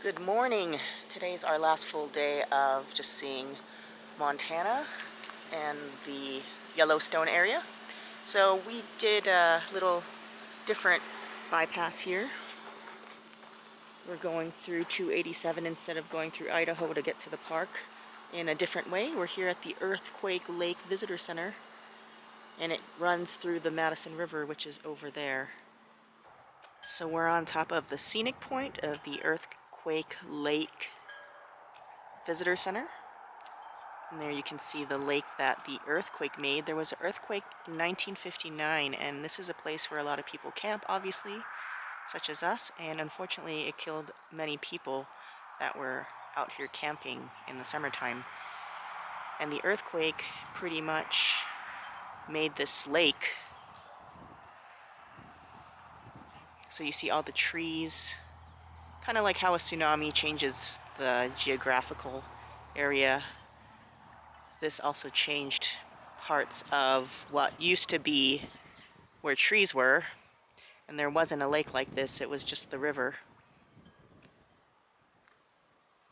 Good morning. Today's our last full day of just seeing Montana and the Yellowstone area. So we did a little different bypass here. We're going through 287 instead of going through Idaho to get to the park in a different way. We're here at the Earthquake Lake Visitor Center, and it runs through the Madison River, which is over there. So we're on top of the scenic point of the Earthquake Lake Visitor Center. And there you can see the lake that the earthquake made. There was an earthquake in 1959, and this is a place where a lot of people camp, obviously, such as us, and unfortunately it killed many people that were out here camping in the summertime. And the earthquake pretty much made this lake. So you see all the trees, kind of like how a tsunami changes the geographical area. This also changed parts of what used to be where trees were, and there wasn't a lake like this, it was just the river.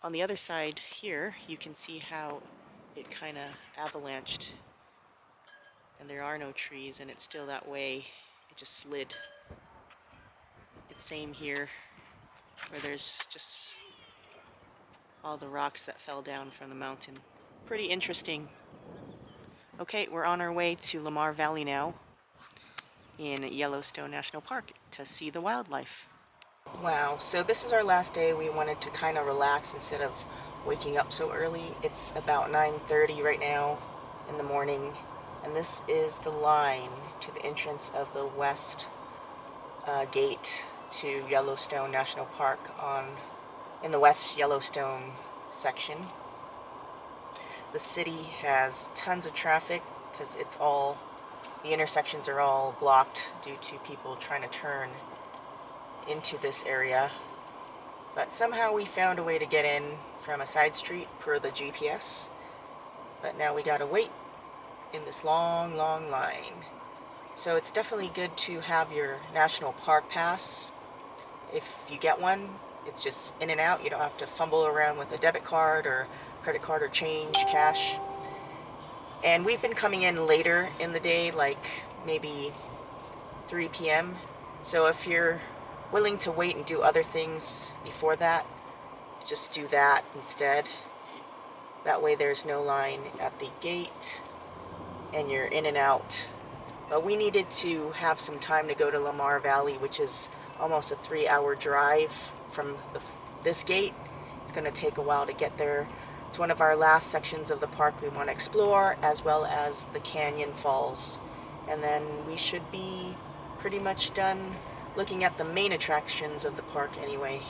On the other side here, you can see how it kind of avalanched, and there are no trees, and it's still that way. It just slid. It's same here, where there's just all the rocks that fell down from the mountain. Pretty interesting. Okay, we're on our way to Lamar Valley now in Yellowstone National Park to see the wildlife. Wow, so this is our last day. We wanted to kind of relax instead of waking up so early. It's about 9:30 right now in the morning, and this is the line to the entrance of the west gate to Yellowstone National Park in the West Yellowstone section. The city has tons of traffic because the intersections are all blocked due to people trying to turn into this area. But somehow we found a way to get in from a side street per the GPS. But now we gotta wait in this long, long line. So it's definitely good to have your national park pass. If you get one, it's just in and out. You don't have to fumble around with a debit card or credit card or change, cash. And we've been coming in later in the day, like maybe 3 p.m. So if you're willing to wait and do other things before that, just do that instead. That way there's no line at the gate and you're in and out. But we needed to have some time to go to Lamar Valley, which is almost a 3-hour drive from this gate. It's going to take a while to get there. It's one of our last sections of the park we want to explore, as well as the canyon falls. And then we should be pretty much done looking at the main attractions of the park anyway.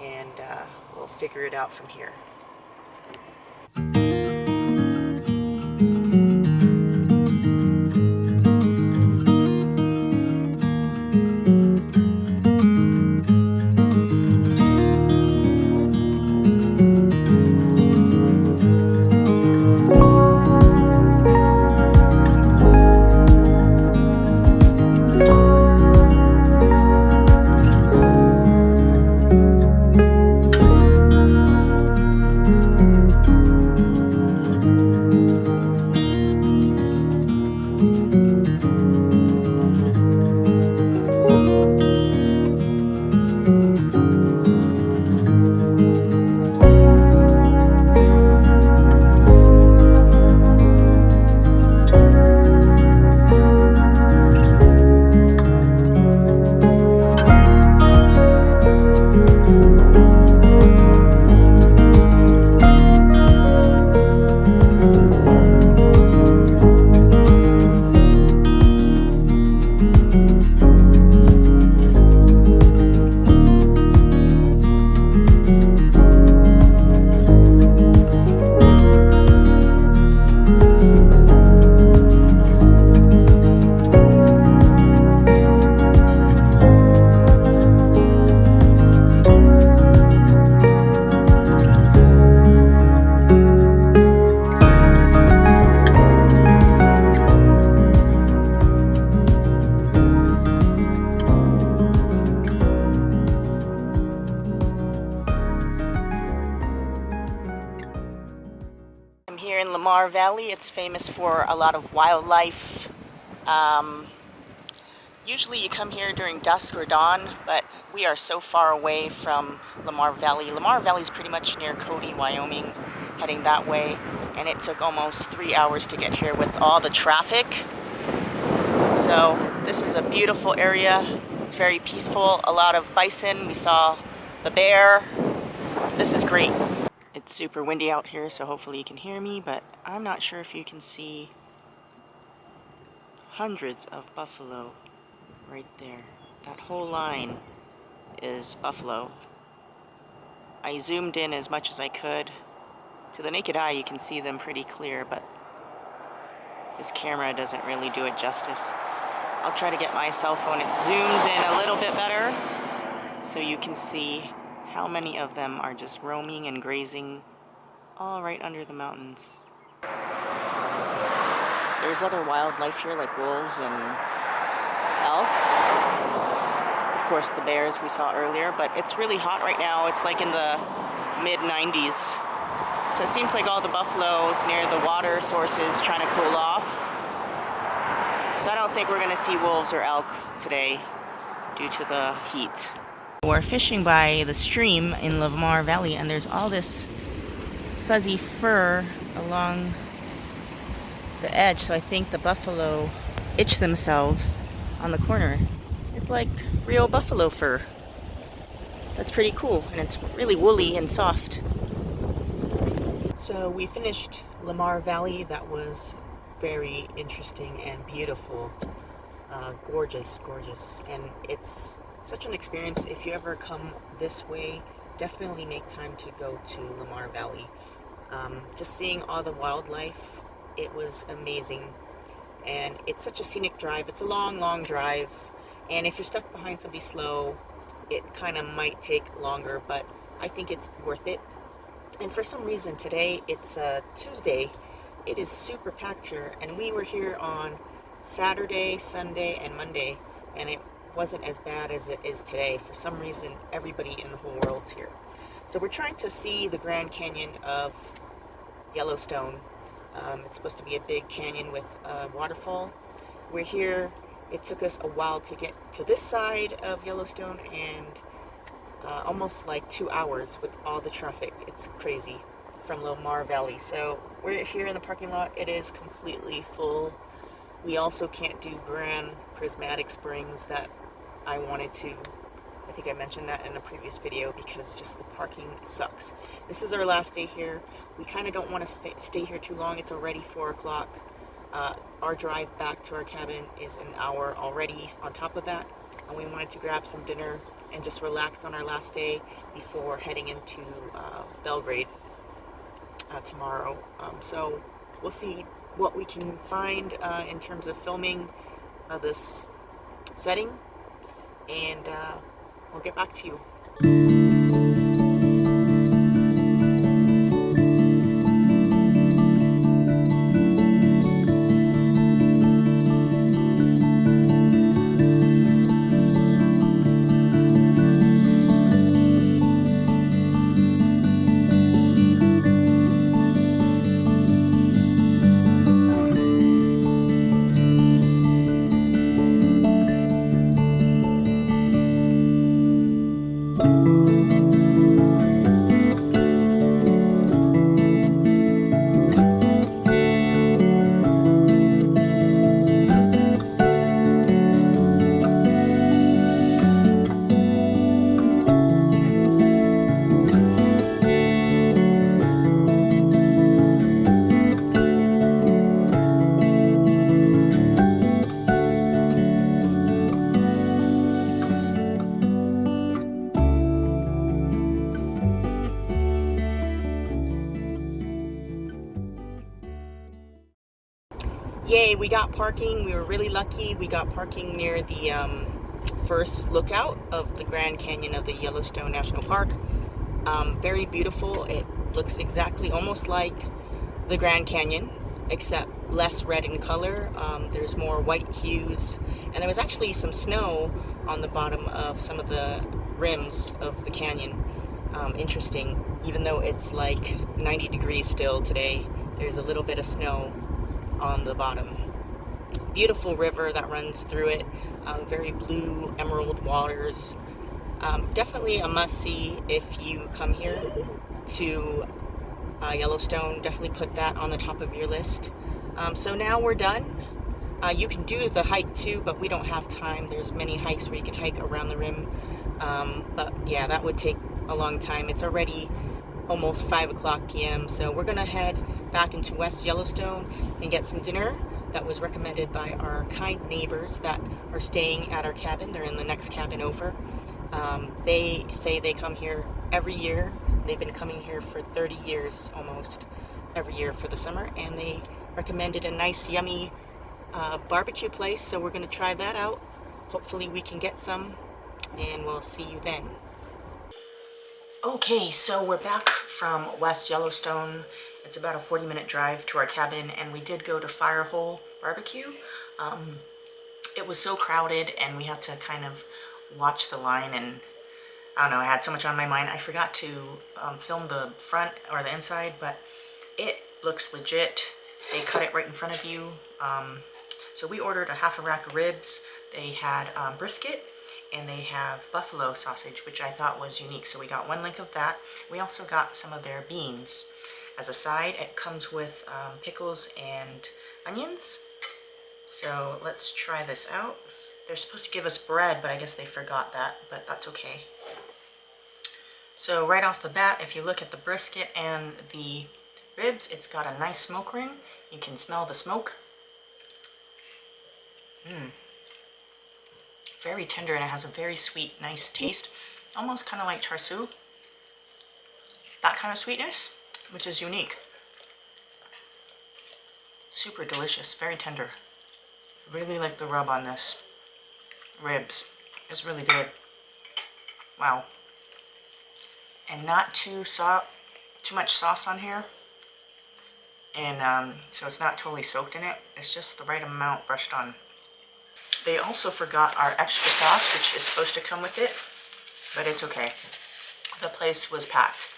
And we'll figure it out from here. Lamar Valley. It's famous for a lot of wildlife. Usually you come here during dusk or dawn, but we are so far away from Lamar Valley. Lamar Valley is pretty much near Cody, Wyoming, heading that way, and it took almost 3 hours to get here with all the traffic. So this is a beautiful area. It's very peaceful. A lot of bison. We saw the bear. This is great. It's super windy out here, so hopefully you can hear me, but I'm not sure if you can see hundreds of buffalo right there. That whole line is buffalo. I zoomed in as much as I could. To the naked eye, you can see them pretty clear, but this camera doesn't really do it justice. I'll try to get my cell phone. It zooms in a little bit better so you can see how many of them are just roaming and grazing all right under the mountains. There's other wildlife here like wolves and elk. Of course the bears we saw earlier, but it's really hot right now. It's like in the mid-90s. So it seems like all the buffaloes near the water sources trying to cool off. So I don't think we're going to see wolves or elk today due to the heat. We're fishing by the stream in Lamar Valley, and there's all this fuzzy fur along the edge, so I think the buffalo itch themselves on the corner. It's like real buffalo fur. That's pretty cool, and it's really woolly and soft. So we finished Lamar Valley. That was very interesting and beautiful. Gorgeous, gorgeous. And it's such an experience. If you ever come this way, definitely make time to go to Lamar Valley. Just seeing all the wildlife, it was amazing. And it's such a scenic drive. It's a long, long drive. And if you're stuck behind somebody slow, it kind of might take longer, but I think it's worth it. And for some reason today, it's Tuesday, it is super packed here, and we were here on Saturday, Sunday, and Monday, and it wasn't as bad as it is today. For some reason, everybody in the whole world's here. So we're trying to see the Grand Canyon of Yellowstone. It's supposed to be a big canyon with a waterfall. We're here. It took us a while to get to this side of Yellowstone, and almost like 2 hours with all the traffic. It's crazy from Lamar Valley. So we're here in the parking lot. It is completely full. We also can't do Grand Prismatic Springs that I wanted to. I think I mentioned that in a previous video because just the parking sucks. This is our last day here. We kind of don't want to stay here too long. It's already 4 o'clock. Our drive back to our cabin is an hour already on top of that, and we wanted to grab some dinner and just relax on our last day before heading into Belgrade tomorrow. So we'll see what we can find in terms of filming this setting, and we'll get back to you. Yay, we got parking. We were really lucky. We got parking near the first lookout of the Grand Canyon of the Yellowstone National Park. Very beautiful. It looks exactly almost like the Grand Canyon, except less red in color. There's more white hues, and there was actually some snow on the bottom of some of the rims of the canyon. Interesting, even though it's like 90 degrees still today. there's a little bit of snow on the bottom. Beautiful river that runs through it, very blue emerald waters. Definitely a must-see if you come here to Yellowstone. Definitely put that on the top of your list. So now we're done. You can do the hike too, but we don't have time. There's many hikes where you can hike around the rim. But yeah, that would take a long time. It's already almost 5 o'clock p.m. So we're gonna head back into West Yellowstone and get some dinner that was recommended by our kind neighbors that are staying at our cabin. They're in the next cabin over. They say they come here every year. They've been coming here for 30 years almost, every year for the summer, and they recommended a nice yummy barbecue place, so we're gonna try that out. Hopefully we can get some, and we'll see you then. Okay, so we're back from West Yellowstone. It's about a 40-minute drive to our cabin, and we did go to Firehole BBQ. It was so crowded, and we had to kind of watch the line, and I don't know, I had so much on my mind. I forgot to film the front or the inside, but it looks legit. They cut it right in front of you. So we ordered a half a rack of ribs. They had brisket, and they have buffalo sausage, which I thought was unique. So we got one link of that. We also got some of their beans as a side. It comes with pickles and onions. So let's try this out. They're supposed to give us bread, but I guess they forgot that, but that's okay. So right off the bat, if you look at the brisket and the ribs, it's got a nice smoke ring. You can smell the smoke. Very tender, and it has a very sweet, nice taste. Almost kind of like char siu. That kind of sweetness, which is unique. Super delicious, very tender. Really like the rub on this. Ribs. It's really good. Wow. And not too much sauce on here. And so it's not totally soaked in it. It's just the right amount brushed on. They also forgot our extra sauce, which is supposed to come with it, but it's okay. The place was packed,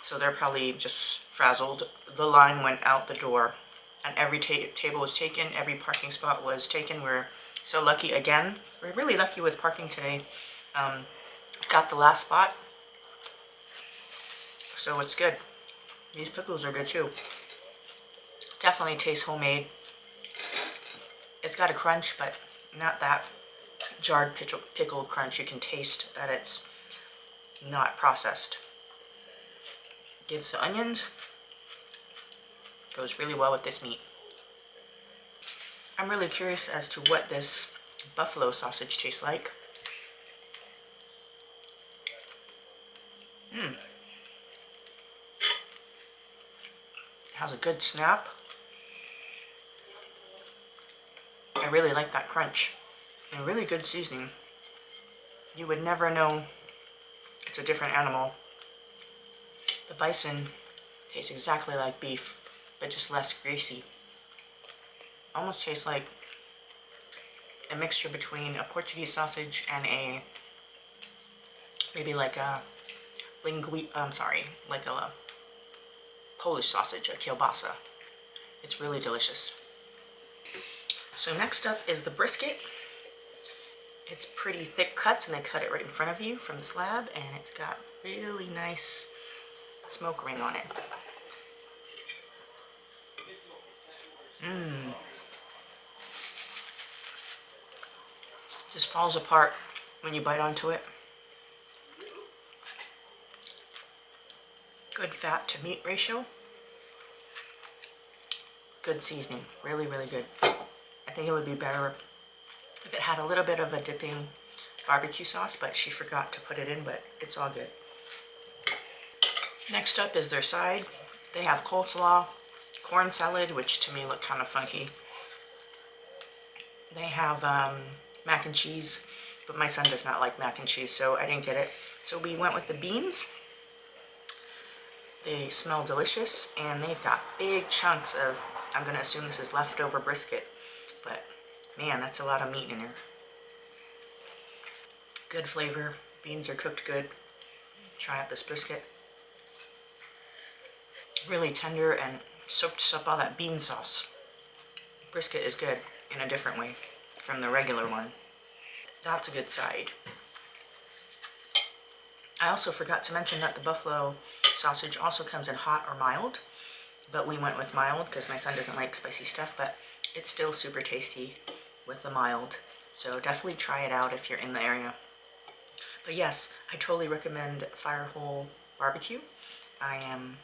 so they're probably just frazzled. The line went out the door, and every table was taken, every parking spot was taken. We're so lucky again. We're really lucky with parking today. Got the last spot, so it's good. These pickles are good too. Definitely tastes homemade. It's got a crunch, but not that jarred pickle crunch. You can taste that it's not processed. Gives the onions. Goes really well with this meat. I'm really curious as to what this buffalo sausage tastes like. It has a good snap. I really like that crunch, and really good seasoning. You would never know it's a different animal. The bison tastes exactly like beef, but just less greasy. Almost tastes like a mixture between a Portuguese sausage and maybe like a like a Polish sausage, a kielbasa. It's really delicious. So next up is the brisket. It's pretty thick cuts, and they cut it right in front of you from the slab, and it's got really nice smoke ring on it. Just falls apart when you bite onto it. Good fat to meat ratio. Good seasoning, really, really good. I think it would be better if it had a little bit of a dipping barbecue sauce, but she forgot to put it in, but it's all good. Next up is their side. They have coleslaw, corn salad, which to me look kind of funky. They have mac and cheese, but my son does not like mac and cheese, so I didn't get it. So we went with the beans. They smell delicious, and they've got big chunks of, I'm going to assume this is leftover brisket, but man, that's a lot of meat in here. Good flavor. Beans are cooked good. Try out this brisket. Really tender and soaked up all that bean sauce. Brisket is good in a different way from the regular one. That's a good side. I also forgot to mention that the buffalo sausage also comes in hot or mild, but we went with mild because my son doesn't like spicy stuff, but it's still super tasty with the mild. So definitely try it out if you're in the area. But yes, I totally recommend Firehole BBQ. I am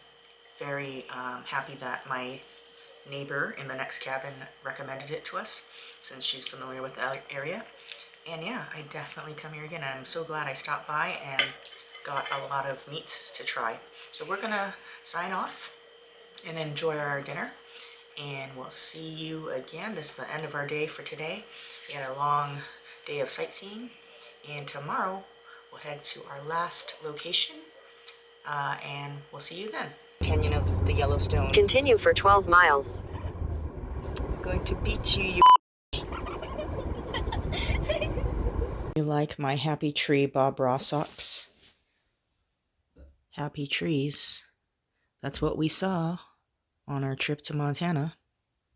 very happy that my neighbor in the next cabin recommended it to us since she's familiar with the area. And yeah, I definitely come here again, and I'm so glad I stopped by and got a lot of meats to try. So we're gonna sign off and enjoy our dinner, and we'll see you again. This is the end of our day for today. We had a long day of sightseeing, and tomorrow we'll head to our last location, and we'll see you then. Canyon of the Yellowstone. Continue for 12 miles. I'm going to beat you. You like my happy tree Bob Ross socks? Happy trees. That's what we saw on our trip to Montana.